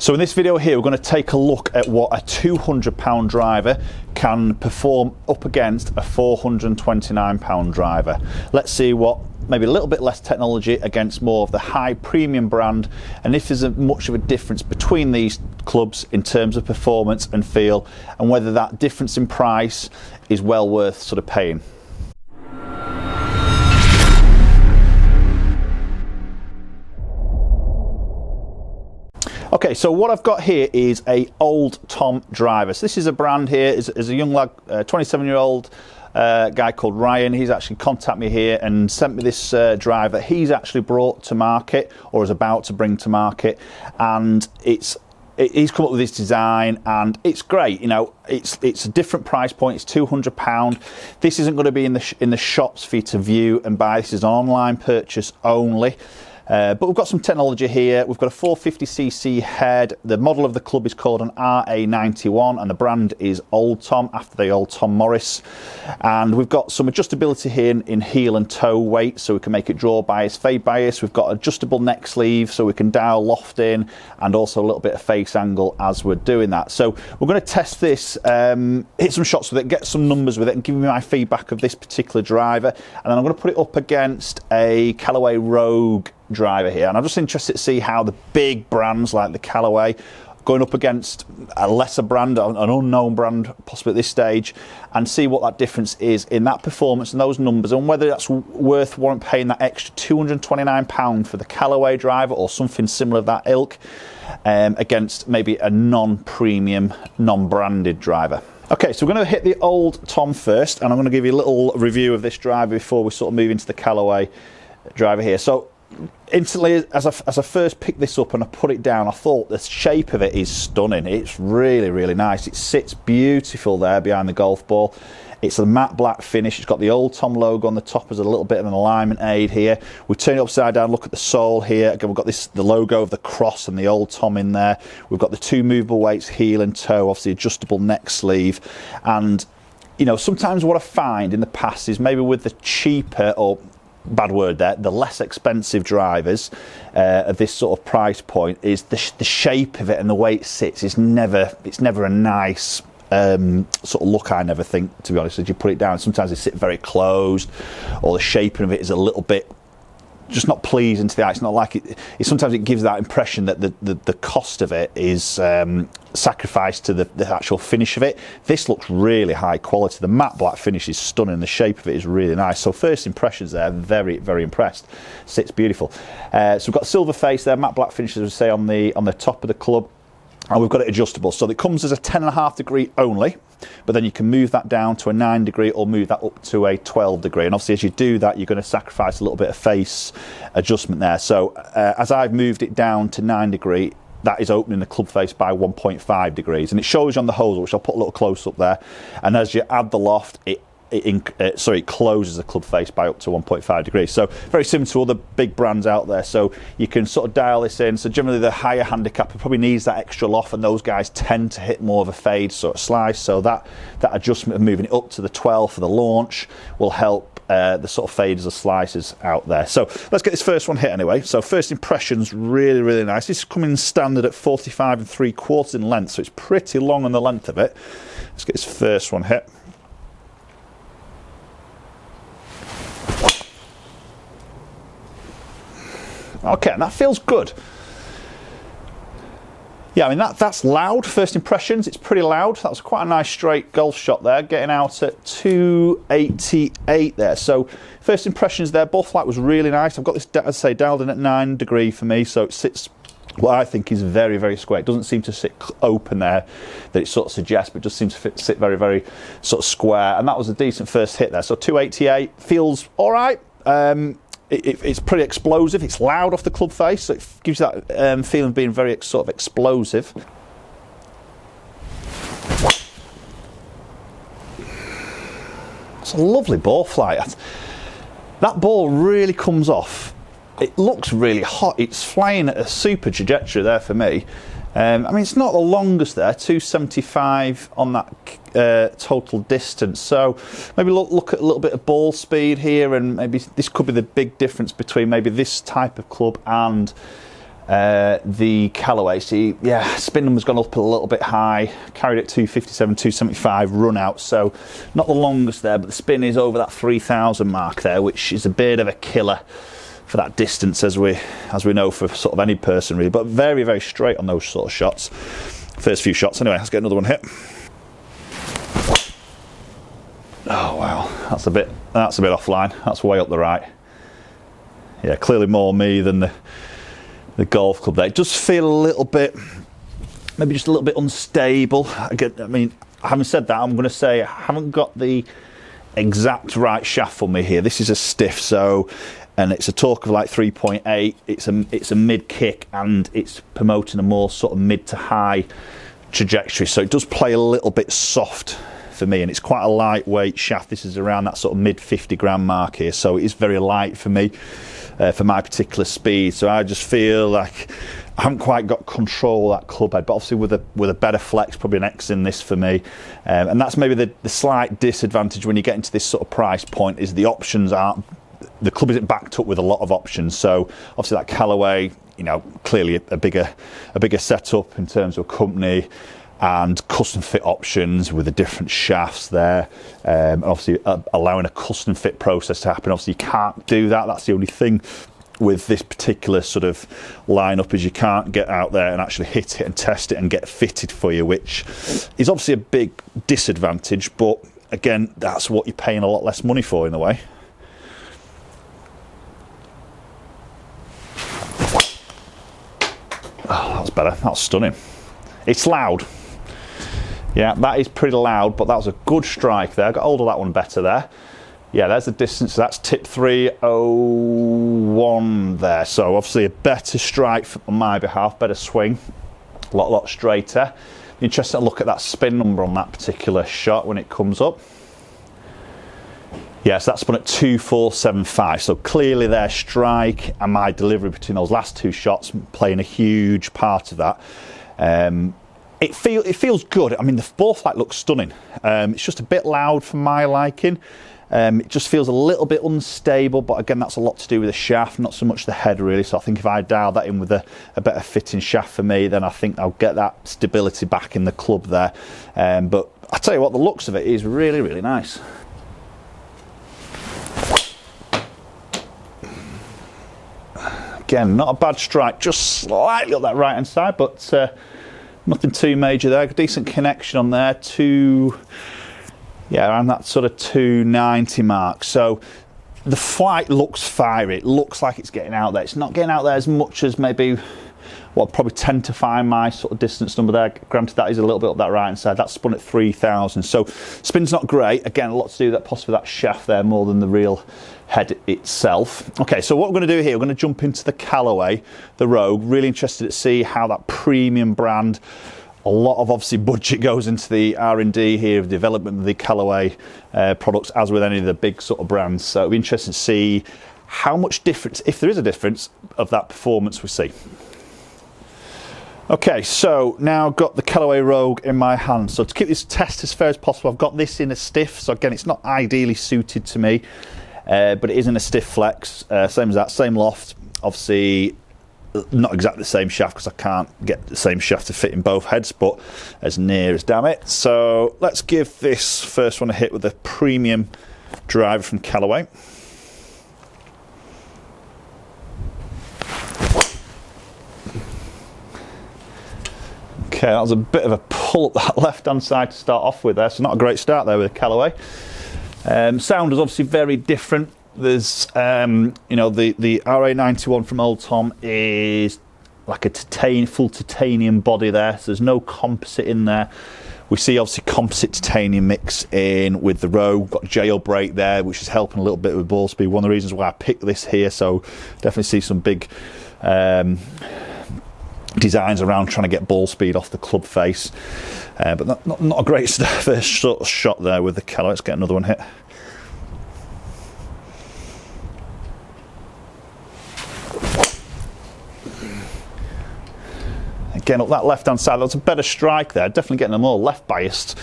So in this video here, we're going to take a look at what a 200-pound driver can perform up against a 429-pound driver. Let's see what maybe a little bit less technology against more of the high premium brand, and if there's much of a difference between these clubs in terms of performance and feel, and whether that difference in price is well worth sort of paying. Okay, so what I've got here is a old Tom driver. So this is a brand here, is a young lad, 27-year-old guy called Ryan. He's actually contacted me here and sent me this driver. He's actually brought to market, or is about to bring to market, and he's come up with this design, and it's great. You know, it's a different price point. It's £200. This isn't going to be in the shops for you to view and buy. This is an online purchase only. But we've got some technology here. We've got a 450cc head. The model of the club is called an RA91, and the brand is Old Tom, after the old Tom Morris. And we've got some adjustability here in heel and toe weight, so we can make it draw bias, fade bias. We've got adjustable neck sleeve, so we can dial loft in, and also a little bit of face angle as we're doing that. So we're going to test this, hit some shots with it, get some numbers with it, and give me my feedback of this particular driver. And then I'm going to put it up against a Callaway Rogue Driver here, and I'm just interested to see how the big brands like the Callaway going up against a lesser brand, an unknown brand possibly at this stage, and see what that difference is in that performance and those numbers, and whether that's worth paying that extra £229 for the Callaway driver or something similar of that ilk against maybe a non-premium, non-branded driver. Okay, so we're going to hit the old Tom first, and I'm going to give you a little review of this driver before we sort of move into the Callaway driver here. So instantly, as I first picked this up and I put it down, I thought the shape of it is stunning. It's really, really nice. It sits beautiful there behind the golf ball. It's a matte black finish. It's got the Old Tom logo on the top as a little bit of an alignment aid here. We turn it upside down, look at the sole here. Again, we've got the logo of the cross and the Old Tom in there. We've got the two movable weights, heel and toe, obviously adjustable neck sleeve. And, you know, sometimes what I find in the past is maybe with the cheaper, or bad word there, the less expensive drivers of this sort of price point, is the shape of it and the way it sits is never a nice sort of look. I never think, to be honest, as you put it down. Sometimes they sit very closed, or the shaping of it is a little bit just not pleasing to the eye. It's not like it sometimes it gives that impression that the cost of it is sacrificed to the actual finish of it. This looks really high quality. The matte black finish is stunning. The shape of it is really nice. So first impressions there, very, very impressed. Sits beautiful. So we've got silver face there, matte black finish, as we say, on the top of the club. And we've got it adjustable, so it comes as a 10.5 degree only, but then you can move that down to a 9 degree or move that up to a 12 degree. And obviously as you do that, you're going to sacrifice a little bit of face adjustment there. So as I've moved it down to 9 degree, that is opening the club face by 1.5 degrees. And it shows you on the hose, which I'll put a little close up there. And as you add the loft, it closes the club face by up to 1.5 degrees. So very similar to other big brands out there. So you can sort of dial this in. So generally the higher handicapper probably needs that extra loft, and those guys tend to hit more of a fade sort of slice. So that adjustment of moving it up to the 12 for the launch will help the sort of faders or slices out there. So let's get this first one hit anyway. So first impressions, really, really nice. This is coming standard at 45 3/4 in length, so it's pretty long on the length of it. Let's get this first one hit. Okay, and that feels good. Yeah, I mean, that's loud. First impressions, it's pretty loud. That was quite a nice straight golf shot there, getting out at 288 there. So first impressions there, ball flight was really nice. I've got this, as I say, dialed in at 9 degree for me, so it sits what I think is very, very square. It doesn't seem to sit open there that it sort of suggests, but it just seems to sit very, very sort of square. And that was a decent first hit there. So 288 feels all right. It's pretty explosive. It's loud off the club face, so it gives you that feeling of being very sort of explosive. It's a lovely ball flight. That ball really comes off. It looks really hot. It's flying at a super trajectory there for me. I mean, it's not the longest there, 275 on that total distance. So maybe look at a little bit of ball speed here, and maybe this could be the big difference between maybe this type of club and the Callaway. See, yeah, spin number's gone up a little bit high, carried at 257, 275 run out, so not the longest there, but the spin is over that 3,000 mark there, which is a bit of a killer for that distance, as we know for sort of any person really, but very, very straight on those sort of shots. First few shots anyway. Let's get another one hit. Oh wow, that's a bit offline. That's way up the right. Yeah, clearly more me than the golf club there. It does feel a little bit, maybe just a little bit unstable. Again, I mean, having said that, I'm going to say I haven't got the exact right shaft for me here. This is a stiff, so, and it's a torque of like 3.8. It's a mid kick, and it's promoting a more sort of mid to high trajectory. So it does play a little bit soft for me, and it's quite a lightweight shaft. This is around that sort of mid 50 gram mark here, so it is very light for me. For my particular speed, so I just feel like I haven't quite got control of that club head, but obviously with a better flex, probably an X in this for me, and that's maybe the slight disadvantage when you get into this sort of price point, is the options aren't, the club isn't backed up with a lot of options. So obviously that Callaway, you know, clearly a bigger setup in terms of company, and custom fit options with the different shafts there, and obviously allowing a custom fit process to happen. Obviously you can't do that. That's the only thing with this particular sort of lineup, is you can't get out there and actually hit it and test it and get fitted for you, which is obviously a big disadvantage, but again, that's what you're paying a lot less money for in a way. Oh, that's better. That's stunning. It's loud. Yeah, that is pretty loud, but that was a good strike there. I got hold of that one better there. Yeah, there's the distance. That's tip 301 there. So obviously a better strike on my behalf, better swing, a lot straighter. Interesting to look at that spin number on that particular shot when it comes up. Yes, that's spun at 2475. So clearly their strike and my delivery between those last two shots playing a huge part of that. It feels good. I mean, the ball flight looks stunning. It's just a bit loud for my liking. It just feels a little bit unstable, but again, that's a lot to do with the shaft, not so much the head really. So I think if I dial that in with a better fitting shaft for me, then I think I'll get that stability back in the club there. But I tell you what, the looks of it is really, really nice. Again, not a bad strike, just slightly up that right hand side, but nothing too major there. Decent connection on there, around that sort of 290 mark. So the flight looks fiery. It looks like it's getting out there. It's not getting out there as much as maybe what I'd probably tend to find my sort of distance number there. Granted, that is a little bit up that right hand side. That's spun at 3,000. So spin's not great. Again, a lot to do with that, possibly that shaft there more than the real head itself. Okay, so what we're going to do here, we're going to jump into the Callaway, the Rogue. Really interested to see how that premium brand, a lot of obviously budget goes into the R&D here of development of the Callaway products, as with any of the big sort of brands. So it'll be interesting to see how much difference, if there is a difference, of that performance we see. Okay, so now I've got the Callaway Rogue in my hand. So to keep this test as fair as possible, I've got this in a stiff. So again, it's not ideally suited to me, but it is in a stiff flex, same as that, same loft. Obviously, not exactly the same shaft because I can't get the same shaft to fit in both heads, but as near as damn it. So let's give this first one a hit with a premium driver from Callaway. Okay, that was a bit of a pull up that left hand side to start off with there, so not a great start there with the Callaway. Sound is obviously very different. There's, you know, the RA91 from Old Tom is like a full titanium body there, so there's no composite in there. We see obviously composite titanium mix in with the Rogue. Got JailBreak there, which is helping a little bit with ball speed. One of the reasons why I picked this here, so definitely see some big designs around trying to get ball speed off the club face, but not a great first sort of shot there with the Callaway. Let's get another one hit. Again, up that left hand side, that's a better strike there. Definitely getting a more left biased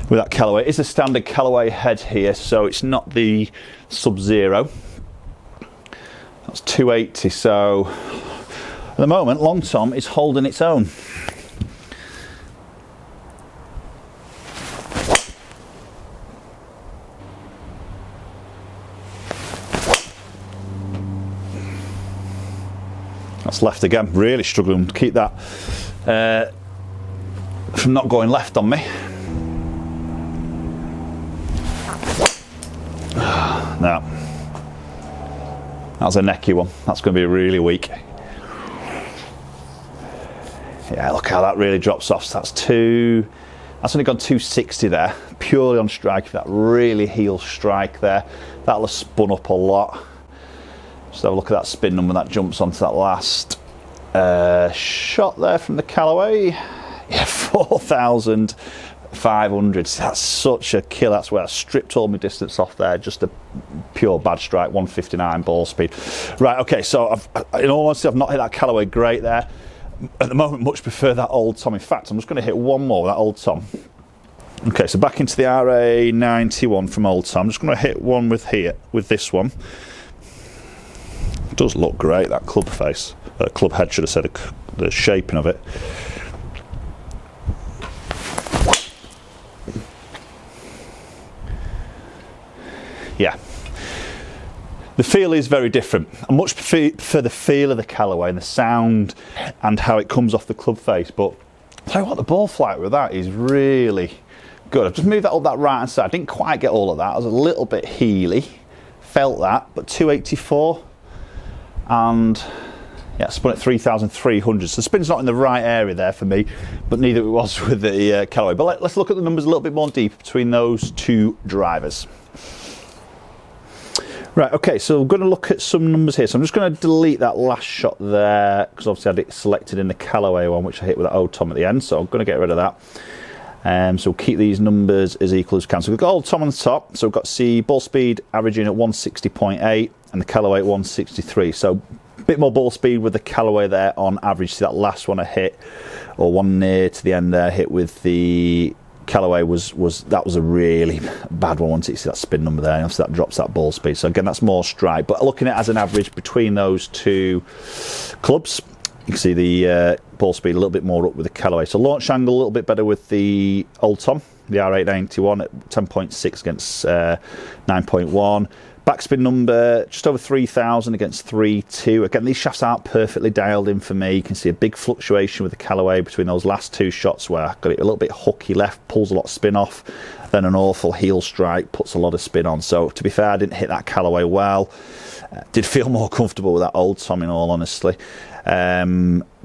with that Callaway. It's a standard Callaway head here, so it's not the Sub-Zero. That's 280, so the moment, Long Tom is holding its own. That's left again, really struggling to keep that from not going left on me. Now, that's a necky one. That's going to be really weak. Yeah, look how that really drops off. So that's only gone 260 there, purely on strike. That really heel strike there. That'll have spun up a lot. Just have a look at that spin number that jumps onto that last shot there from the Callaway. Yeah, 4,500. That's such a kill. That's where I stripped all my distance off there. Just a pure bad strike, 159 ball speed. Right, okay, so in all honesty, I've not hit that Callaway great there. At the moment, much prefer that Old Tom. In fact, I'm just going to hit one more with that Old Tom. Okay, so back into the RA91 from Old Tom. I'm just going to hit one with this one. It does look great, that club face. Club head, should have said, the shaping of it. Yeah. The feel is very different. I much prefer the feel of the Callaway and the sound and how it comes off the club face, but I'll tell you what, the ball flight with that is really good. I've just moved that up that right hand side. I didn't quite get all of that. I was a little bit heely, felt that, but 284 and yeah, spun at 3,300. So the spin's not in the right area there for me, but neither it was with the Callaway. But let's look at the numbers a little bit more deep between those two drivers. Right, okay, so we're going to look at some numbers here. So I'm just going to delete that last shot there, because obviously I had it selected in the Callaway one, which I hit with that Old Tom at the end, so I'm going to get rid of that. So we'll keep these numbers as equal as we can. So we've got Old Tom on the top, so we've got C ball speed averaging at 160.8 and the Callaway at 163. So a bit more ball speed with the Callaway there on average. See that last one I hit, or one near to the end there, hit with the Callaway was a really bad one. Once you see that spin number there, and obviously that drops that ball speed. So again, that's more strike. But looking at it as an average between those two clubs, you can see the ball speed a little bit more up with the Callaway. So launch angle a little bit better with the Old Tom, the R891 at 10.6 against 9.1. Backspin number just over 3,000 against 3.2. Again, these shafts aren't perfectly dialed in for me. You can see a big fluctuation with the Callaway between those last two shots where I got it a little bit hooky left, pulls a lot of spin off, then an awful heel strike, puts a lot of spin on. So to be fair, I didn't hit that Callaway well. Did feel more comfortable with that Old Tom in all honesty.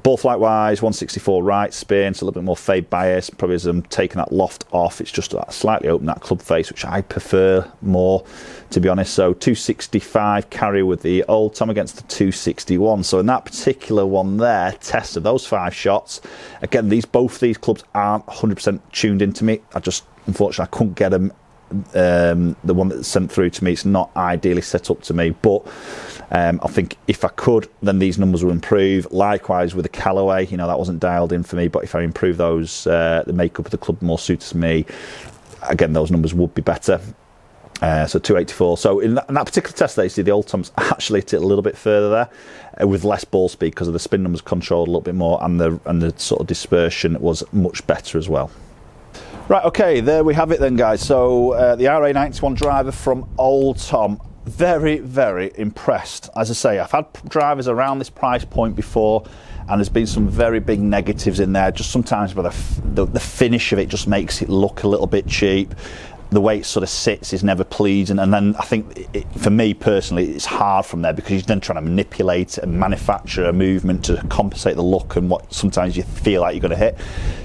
Ball flight wise, 164 right spin, so a little bit more fade bias, probably as I'm taking that loft off. It's just slightly open that club face, which I prefer more, to be honest. So 265 carry with the Old Tom against the 261. So in that particular one there, test of those 5 shots, again, both these clubs aren't 100% tuned into me. Unfortunately, I couldn't get them. The one that's sent through to me, it's not ideally set up to me, but I think if I could, then these numbers will improve. Likewise with the Callaway, that wasn't dialed in for me, but if I improve those, the makeup of the club more suits me, again, those numbers would be better. So 284. So in that particular test there, you see the Old Tom's actually hit it a little bit further there with less ball speed because of the spin numbers controlled a little bit more, and the sort of dispersion was much better as well. Right, okay, there we have it then, guys. So the RA91 driver from Old Tom, very, very impressed. As I say, I've had drivers around this price point before, and there's been some very big negatives in there. Just sometimes by the finish of it just makes it look a little bit cheap. The way it sort of sits is never pleasing, and then I think for me personally it's hard from there because you're then trying to manipulate and manufacture a movement to compensate the look and what sometimes you feel like you're going to hit.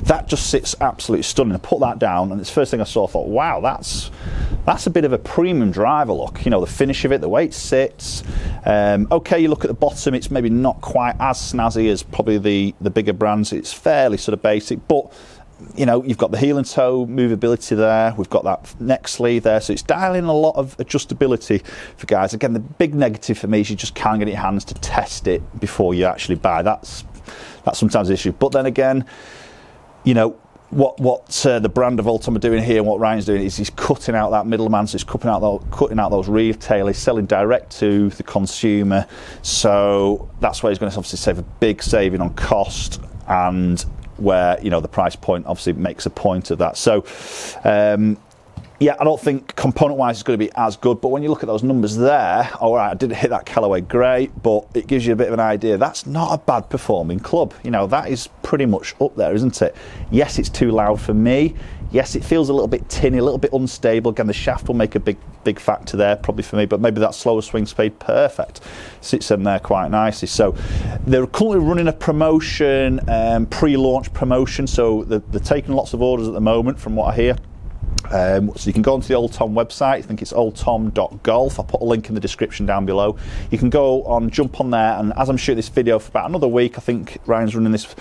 That just sits absolutely stunning. I put that down and it's the first thing I saw. I thought, wow, that's a bit of a premium driver look. The finish of it, the way it sits. Okay, you look at the bottom, it's maybe not quite as snazzy as probably the bigger brands. It's fairly sort of basic, but you've got the heel and toe movability there. We've got that neck sleeve there. So it's dialing a lot of adjustability for guys. Again, the big negative for me is you just can't get your hands to test it before you actually buy. That's sometimes the issue. But then again, what the brand of Old Tom are doing here and what Ryan's doing is he's cutting out that middleman, so he's cutting out those retailers, selling direct to the consumer. So that's where he's going to obviously save a big saving on cost, and where, you know, the price point obviously makes a point of that. So yeah, I don't think component-wise it's going to be as good, but when you look at those numbers there, all right, I didn't hit that Callaway great, but it gives you a bit of an idea. That's not a bad performing club. You know, that is pretty much up there, isn't it? Yes, it's too loud for me. Yes, it feels a little bit tinny, a little bit unstable. Again, the shaft will make a big factor there, probably for me, but maybe that slower swing speed, perfect. Sits in there quite nicely. So they're currently running a promotion, pre-launch promotion, so they're taking lots of orders at the moment, from what I hear. So you can go onto the Old Tom website. I think it's oldtom.golf. I'll put a link in the description down below. You can jump on there, and as I'm shooting this video for about another week, I think Ryan's running this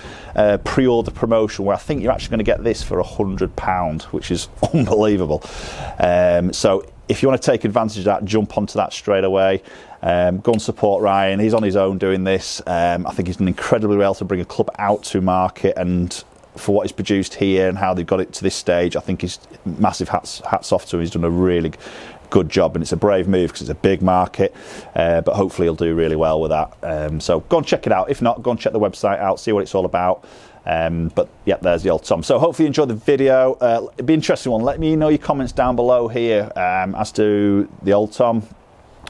pre-order promotion where I think you're actually going to get this for £100, which is unbelievable. So if you want to take advantage of that, jump onto that straight away. Go and support Ryan. He's on his own doing this. I think he's done incredibly well to bring a club out to market, and for what he's produced here and how they've got it to this stage, I think he's massive hats off to him. He's done a really good job, and it's a brave move because it's a big market, but hopefully he'll do really well with that. So go and check it out. If not, go and check the website out, see what it's all about. But yeah, there's the Old Tom. So hopefully you enjoyed the video. It'd be an interesting one. Let me know your comments down below here as to the Old Tom,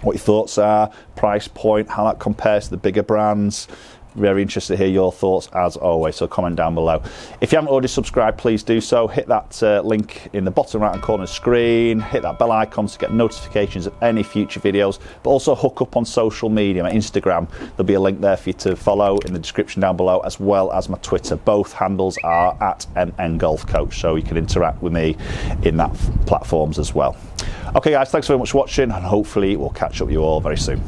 what your thoughts are, price point, how that compares to the bigger brands. Very interested to hear your thoughts as always, so comment down below. If you haven't already subscribed, please do so. Hit that link in the bottom right hand corner of the screen, hit that bell icon to get notifications of any future videos, but also hook up on social media, my Instagram. There'll be a link there for you to follow in the description down below, as well as my Twitter. Both handles are at MNGolfCoach, so you can interact with me in that platforms as well. Okay guys, thanks very much for watching, and hopefully we'll catch up with you all very soon.